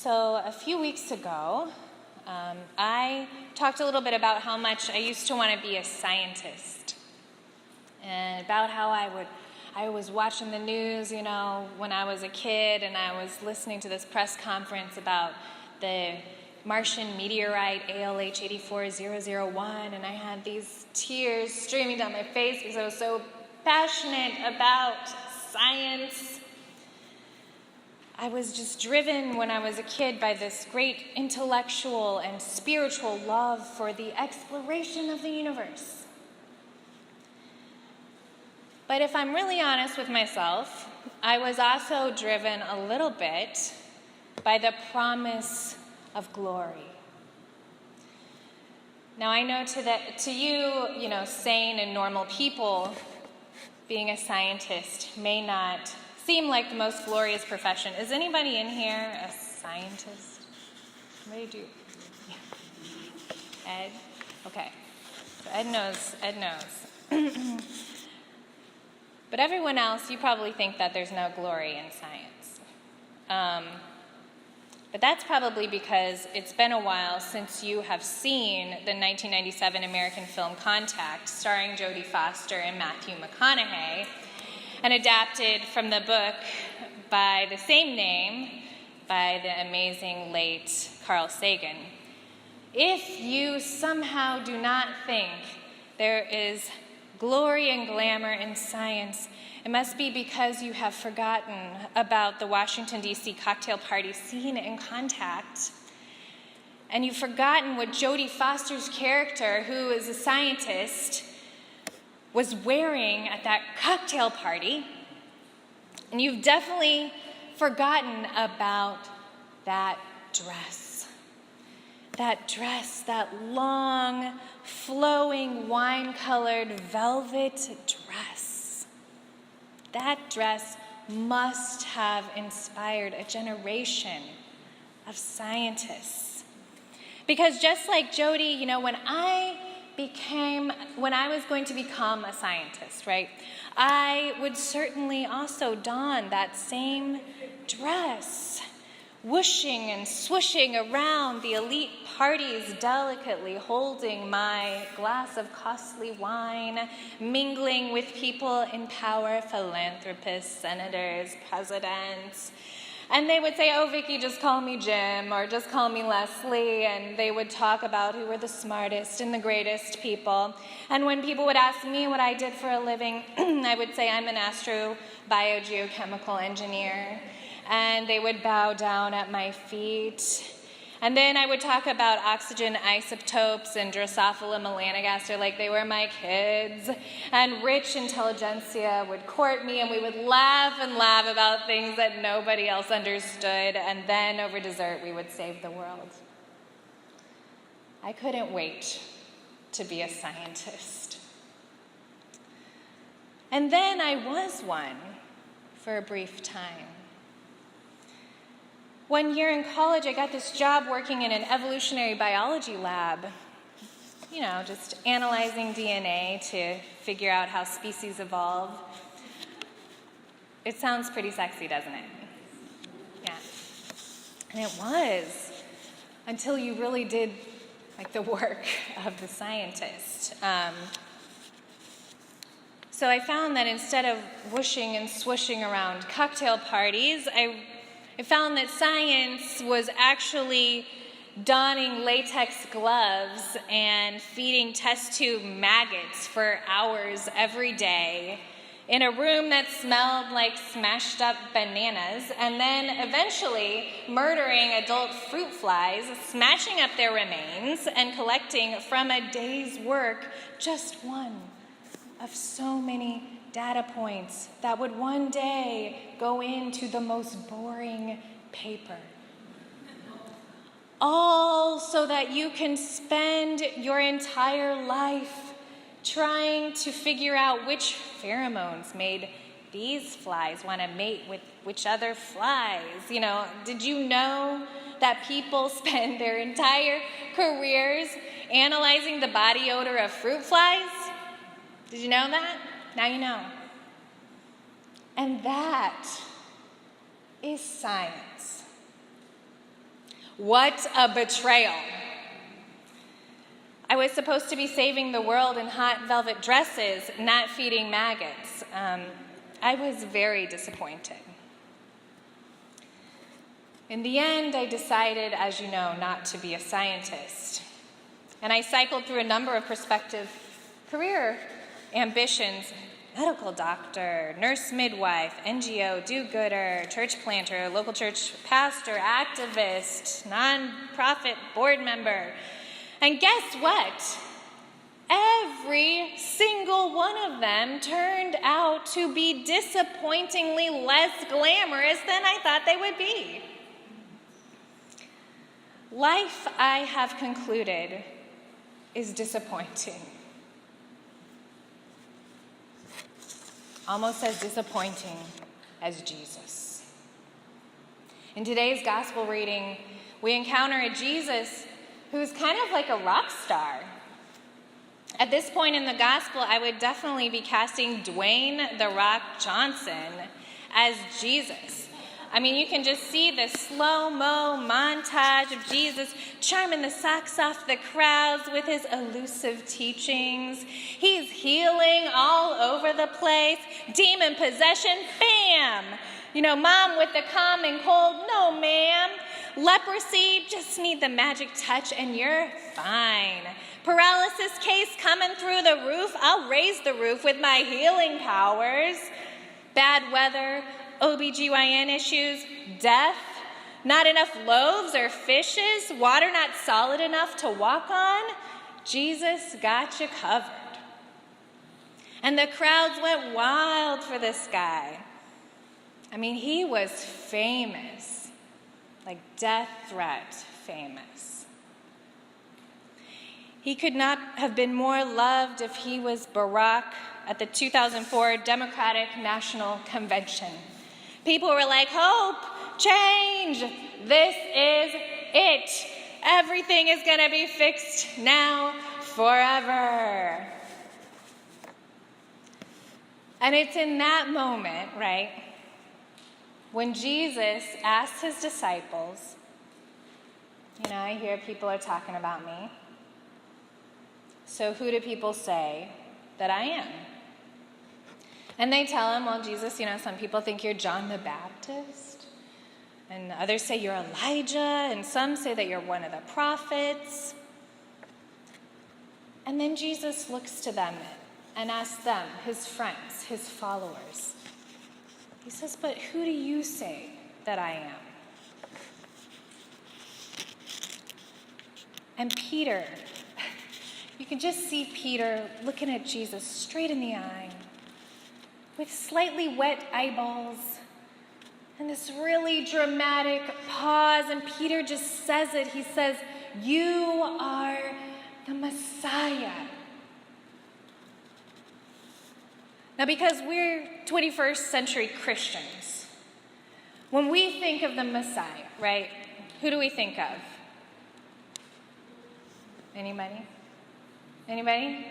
So a few weeks ago, I talked a little bit about how much I used to want to be a scientist, and about how I was watching the news, when I was a kid, and I was listening to this press conference about the Martian meteorite ALH 84001, and I had these tears streaming down my face because I was so passionate about science. I was just driven when I was a kid by this great intellectual and spiritual love for the exploration of the universe. But if I'm really honest with myself, I was also driven a little bit by the promise of glory. Now I know to you, sane and normal people, being a scientist may not seem like the most glorious profession. Is anybody in here a scientist? What do you do? Ed? Okay. So Ed knows. But everyone else, you probably think that there's no glory in science. But that's probably because it's been a while since you have seen the 1997 American film Contact, starring Jodie Foster and Matthew McConaughey, and adapted from the book by the same name by the amazing late Carl Sagan. If you somehow do not think there is glory and glamour in science, it must be because you have forgotten about the Washington, D.C. cocktail party scene in Contact, and you've forgotten what Jodie Foster's character, who is a scientist, was wearing at that cocktail party, and you've definitely forgotten about that dress. That long, flowing, wine-colored velvet dress. That dress must have inspired a generation of scientists. Because just like Jodie, when I was going to become a scientist, right, I would certainly also don that same dress, whooshing and swooshing around the elite parties, delicately holding my glass of costly wine, mingling with people in power, philanthropists, senators, presidents. And they would say, "Oh, Vicki, just call me Jim," or "just call me Leslie," and they would talk about who were the smartest and the greatest people. And when people would ask me what I did for a living, I would say I'm an astrogeochemical engineer, and they would bow down at my feet. And then I would talk about oxygen isotopes and Drosophila melanogaster like they were my kids. And rich intelligentsia would court me, and we would laugh and laugh about things that nobody else understood. And then over dessert, we would save the world. I couldn't wait to be a scientist. And then I was one for a brief time. One year in college, I got this job working in an evolutionary biology lab, just analyzing DNA to figure out how species evolve. It sounds pretty sexy, doesn't it? Yeah. And it was, until you really did the work of the scientist. So I found that instead of whooshing and swooshing around cocktail parties, I found that science was actually donning latex gloves and feeding test tube maggots for hours every day in a room that smelled like smashed up bananas, and then eventually murdering adult fruit flies, smashing up their remains, and collecting from a day's work just one of so many data points that would one day go into the most boring paper. All so that you can spend your entire life trying to figure out which pheromones made these flies want to mate with which other flies. Did you know that people spend their entire careers analyzing the body odor of fruit flies? Did you know that? Now you know. And that is science. What a betrayal. I was supposed to be saving the world in hot velvet dresses, not feeding maggots. I was very disappointed. In the end, I decided, as you know, not to be a scientist. And I cycled through a number of prospective career ambitions: medical doctor, nurse midwife, NGO do-gooder, church planter, local church pastor, activist, nonprofit board member. And guess what? Every single one of them turned out to be disappointingly less glamorous than I thought they would be. Life, I have concluded, is disappointing. Almost as disappointing as Jesus. In today's gospel reading, we encounter a Jesus who's kind of like a rock star. At this point in the gospel, I would definitely be casting Dwayne "The Rock" Johnson as Jesus. I mean, you can just see the slow-mo montage of Jesus charming the socks off the crowds with his elusive teachings. He's healing all over the place. Demon possession, bam! Mom with the common cold, no ma'am. Leprosy, just need the magic touch and you're fine. Paralysis case coming through the roof, I'll raise the roof with my healing powers. Bad weather, OBGYN issues, death, not enough loaves or fishes, water not solid enough to walk on. Jesus got you covered. And the crowds went wild for this guy. I mean, he was famous, like death threat famous. He could not have been more loved if he was Barack at the 2004 Democratic National Convention. People were like, hope, change, this is it. Everything is going to be fixed now, forever. And it's in that moment, right, when Jesus asked his disciples, I hear people are talking about me. So who do people say that I am? And they tell him, well, Jesus, some people think you're John the Baptist, and others say you're Elijah, and some say that you're one of the prophets. And then Jesus looks to them and asks them, his friends, his followers. He says, but who do you say that I am? And Peter, you can just see Peter looking at Jesus straight in the eye, with slightly wet eyeballs, and this really dramatic pause, and Peter just says it. He says, you are the Messiah. Now, because we're 21st century Christians, when we think of the Messiah, right, who do we think of? Anybody? Anybody?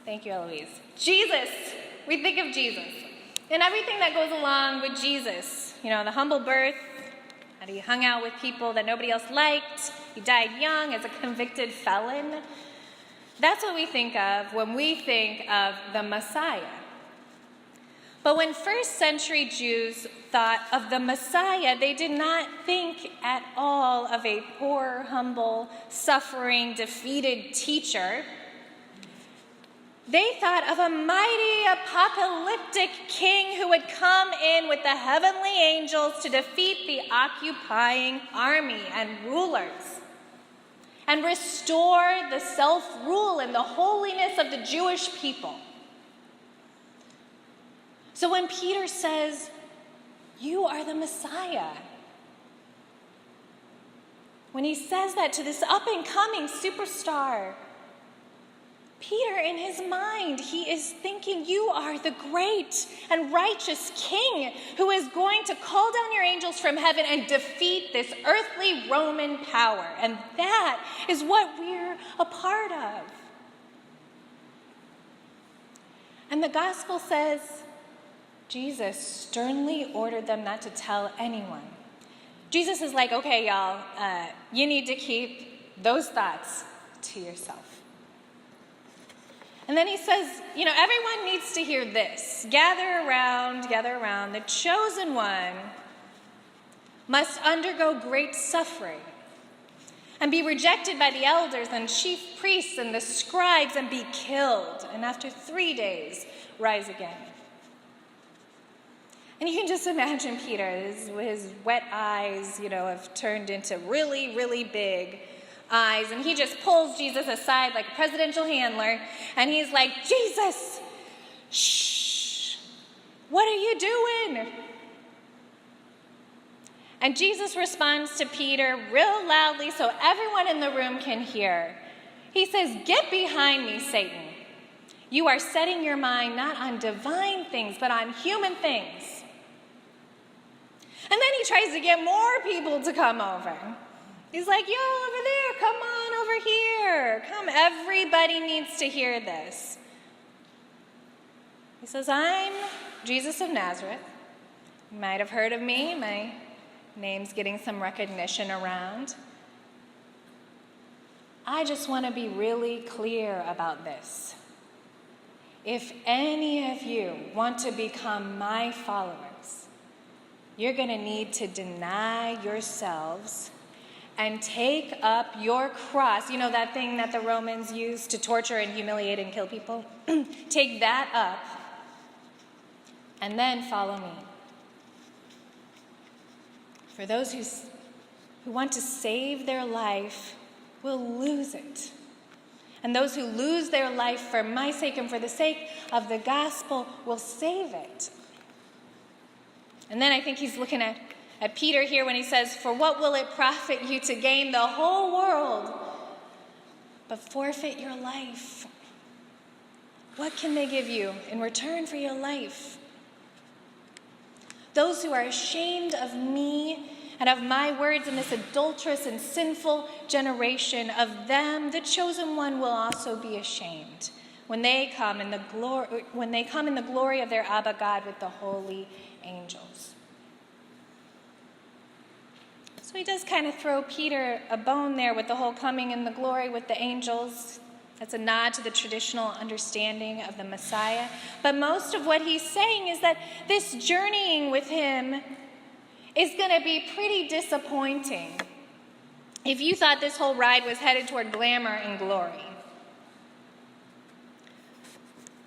Thank you, Eloise. Jesus. We think of Jesus. And everything that goes along with Jesus. The humble birth, that he hung out with people that nobody else liked. He died young as a convicted felon. That's what we think of when we think of the Messiah. But when first century Jews thought of the Messiah, they did not think at all of a poor, humble, suffering, defeated teacher. They thought of a mighty apocalyptic king who would come in with the heavenly angels to defeat the occupying army and rulers and restore the self-rule and the holiness of the Jewish people. So when Peter says, you are the Messiah, when he says that to this up-and-coming superstar, Peter, in his mind, he is thinking, you are the great and righteous king who is going to call down your angels from heaven and defeat this earthly Roman power. And that is what we're a part of. And the gospel says, Jesus sternly ordered them not to tell anyone. Jesus is like, okay, y'all, you need to keep those thoughts to yourself. And then he says, everyone needs to hear this. Gather around. The chosen one must undergo great suffering and be rejected by the elders and chief priests and the scribes and be killed. And after 3 days, rise again. And you can just imagine Peter, his wet eyes, have turned into really, really big eyes. And he just pulls Jesus aside like a presidential handler. And he's like, Jesus, shh, what are you doing? And Jesus responds to Peter real loudly so everyone in the room can hear. He says, get behind me, Satan. You are setting your mind not on divine things, but on human things. And then he tries to get more people to come over. He's like, yo, over there, come on over here. Come, everybody needs to hear this. He says, I'm Jesus of Nazareth. You might have heard of me. My name's getting some recognition around. I just want to be really clear about this. If any of you want to become my followers, you're going to need to deny yourselves and take up your cross. You know that thing that the Romans used to torture and humiliate and kill people? Take that up and then follow me. For those who want to save their life will lose it. And those who lose their life for my sake and for the sake of the gospel will save it. And then I think he's looking at Peter here when he says, for what will it profit you to gain the whole world, but forfeit your life? What can they give you in return for your life? Those who are ashamed of me and of my words in this adulterous and sinful generation, of them the chosen one will also be ashamed when they come in the glory of their Abba God with the holy angels. So he does kind of throw Peter a bone there with the whole coming in the glory with the angels. That's a nod to the traditional understanding of the Messiah. But most of what he's saying is that this journeying with him is going to be pretty disappointing if you thought this whole ride was headed toward glamour and glory.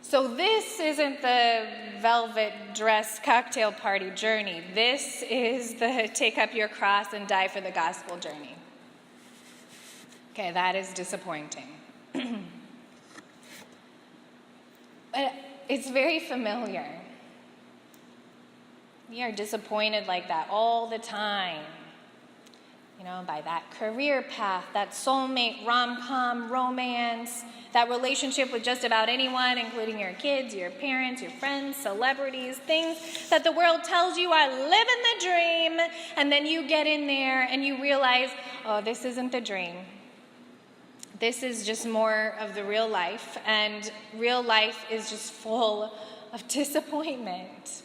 So this isn't the velvet dress cocktail party journey. This is the take up your cross and die for the gospel journey. Okay, that is disappointing. But it's very familiar. We are disappointed like that all the time. By that career path, that soulmate rom-com romance, that relationship with just about anyone, including your kids, your parents, your friends, celebrities, things that the world tells you are living the dream, and then you get in there and you realize, oh, this isn't the dream. This is just more of the real life, and real life is just full of disappointment.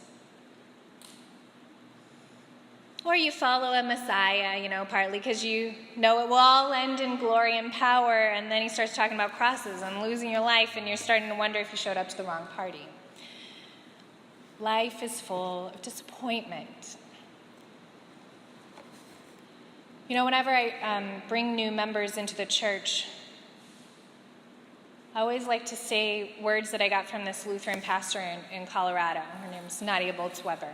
Or you follow a Messiah, partly because you know it will all end in glory and power, and then he starts talking about crosses and losing your life, and you're starting to wonder if you showed up to the wrong party. Life is full of disappointment. Whenever I bring new members into the church, I always like to say words that I got from this Lutheran pastor in Colorado. Her name's Nadia Boltz-Weber.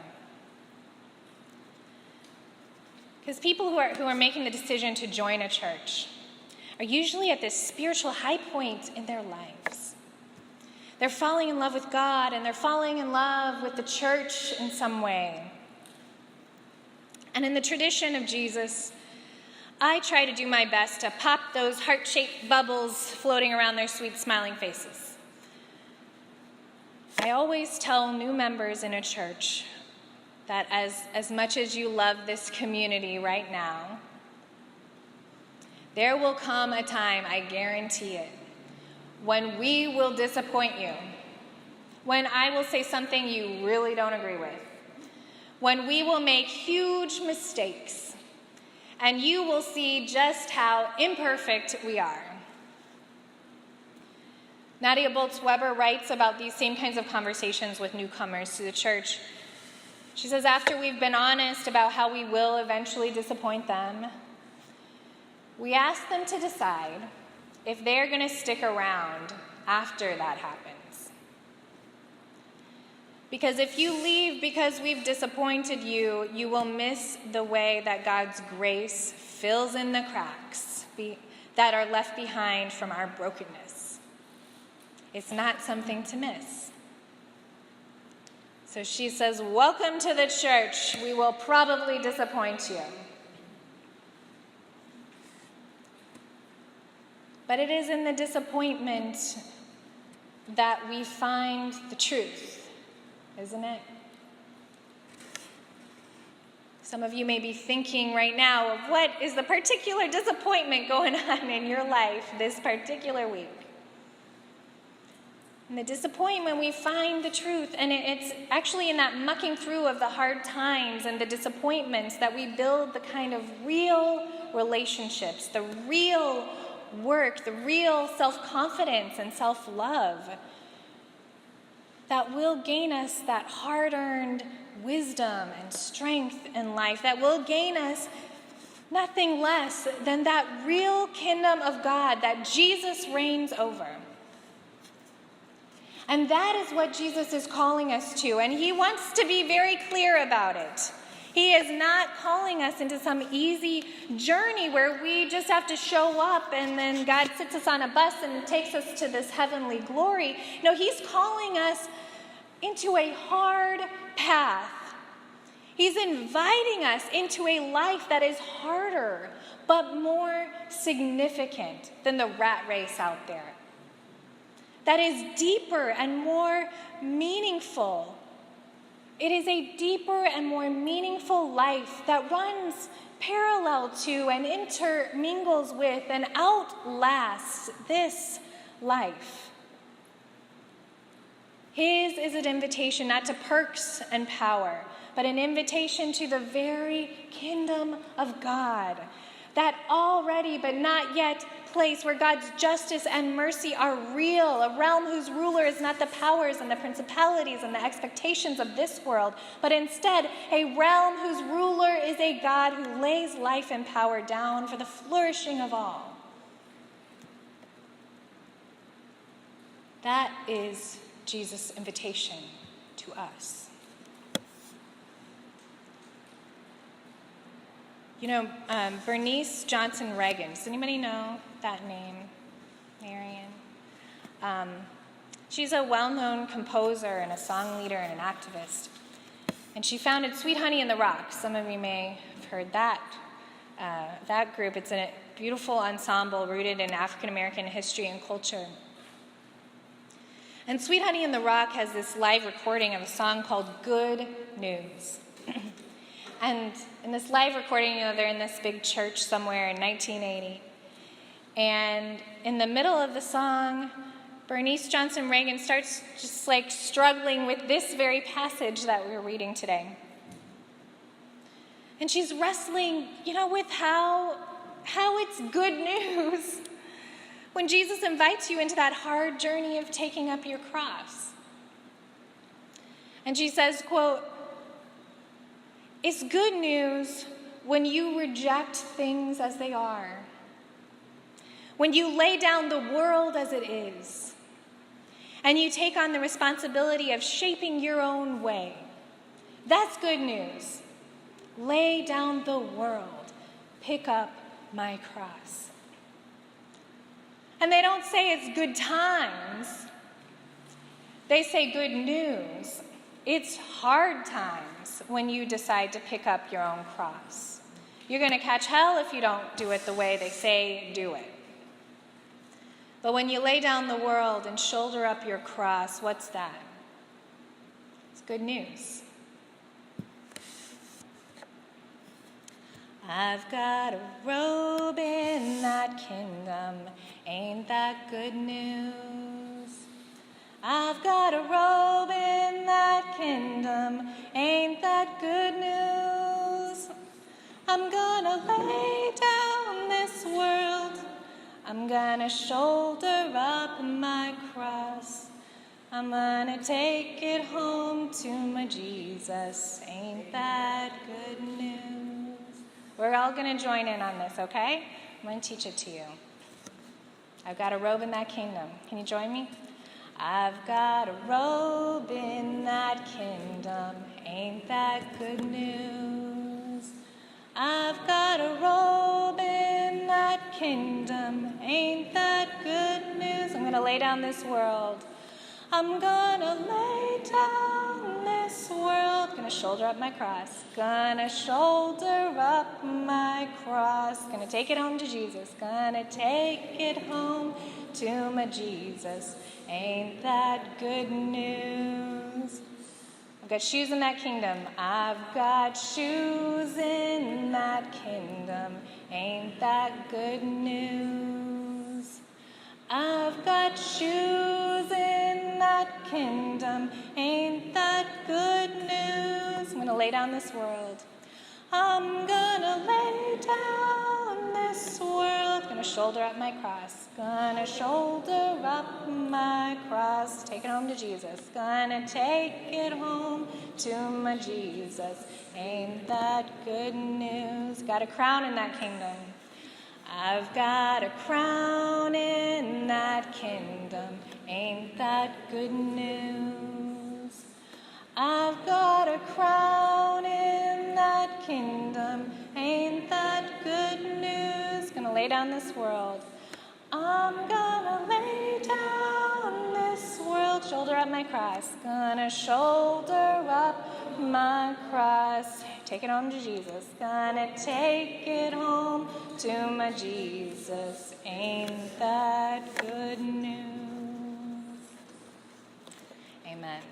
Because people who are making the decision to join a church are usually at this spiritual high point in their lives. They're falling in love with God, and they're falling in love with the church in some way. And in the tradition of Jesus, I try to do my best to pop those heart-shaped bubbles floating around their sweet, smiling faces. I always tell new members in a church that as much as you love this community right now, there will come a time, I guarantee it, when we will disappoint you, when I will say something you really don't agree with, when we will make huge mistakes, and you will see just how imperfect we are. Nadia Boltz-Weber writes about these same kinds of conversations with newcomers to the church. She says, after we've been honest about how we will eventually disappoint them, we ask them to decide if they're going to stick around after that happens. Because if you leave because we've disappointed you, you will miss the way that God's grace fills in the cracks that are left behind from our brokenness. It's not something to miss. So she says, welcome to the church. We will probably disappoint you. But it is in the disappointment that we find the truth, isn't it? Some of you may be thinking right now of what is the particular disappointment going on in your life this particular week. In the disappointment, we find the truth, and it's actually in that mucking through of the hard times and the disappointments that we build the kind of real relationships, the real work, the real self-confidence and self-love that will gain us that hard-earned wisdom and strength in life, that will gain us nothing less than that real kingdom of God that Jesus reigns over. And that is what Jesus is calling us to, and he wants to be very clear about it. He is not calling us into some easy journey where we just have to show up and then God sits us on a bus and takes us to this heavenly glory. No, he's calling us into a hard path. He's inviting us into a life that is harder, but more significant than the rat race out there. That is deeper and more meaningful. It is a deeper and more meaningful life that runs parallel to and intermingles with and outlasts this life. His is an invitation not to perks and power, but an invitation to the very kingdom of God, that already but not yet place where God's justice and mercy are real, a realm whose ruler is not the powers and the principalities and the expectations of this world, but instead a realm whose ruler is a God who lays life and power down for the flourishing of all. That is Jesus' invitation to us. You know, Bernice Johnson Reagan, does anybody know that name? Marion? She's a well-known composer and a song leader and an activist. And she founded Sweet Honey in the Rock. Some of you may have heard that group. It's a beautiful ensemble rooted in African-American history and culture. And Sweet Honey in the Rock has this live recording of a song called Good News. And in this live recording, you know, they're in this big church somewhere in 1980. And in the middle of the song, Bernice Johnson Reagan starts just like struggling with this very passage that we're reading today. And she's wrestling, you know, with how it's good news when Jesus invites you into that hard journey of taking up your cross. And she says, quote, "It's good news when you reject things as they are, when you lay down the world as it is, and you take on the responsibility of shaping your own way. That's good news. Lay down the world, pick up my cross." And they don't say it's good times. They say good news. It's hard times when you decide to pick up your own cross. You're going to catch hell if you don't do it the way they say do it. But when you lay down the world and shoulder up your cross, what's that? It's good news. I've got a robe in that kingdom, ain't that good news? I've got a robe in that kingdom, ain't that good news? I'm gonna lay down this world. I'm gonna shoulder up my cross. I'm gonna take it home to my Jesus. Ain't that good news? We're all gonna join in on this, okay? I'm gonna teach it to you. I've got a robe in that kingdom. Can you join me? I've got a robe in that kingdom. Ain't that good news? I've got a robe in that kingdom. Ain't that good news? I'm gonna lay down this world. I'm gonna lay down this world. Gonna shoulder up my cross. Gonna shoulder up my cross. Gonna take it home to Jesus. Gonna take it home to my Jesus. Ain't that good news? I've got shoes in that kingdom. I've got shoes in that kingdom. Ain't that good news? I've got shoes in that kingdom. Ain't that good news? I'm going to lay down this world. I'm going to lay down this world. Going to shoulder up my cross. Going to shoulder up my cross. Take it home to Jesus. Going to take it home to my Jesus. Ain't that good news? Got a crown in that kingdom. I've got a crown in that kingdom. Ain't that good news? I've got a crown in that kingdom. Ain't that good news? Gonna lay down this world. I'm gonna lay down this world. Shoulder up my cross. Gonna shoulder up my cross. Take it home to Jesus. Gonna take it home to my Jesus. Ain't that good news? Amen.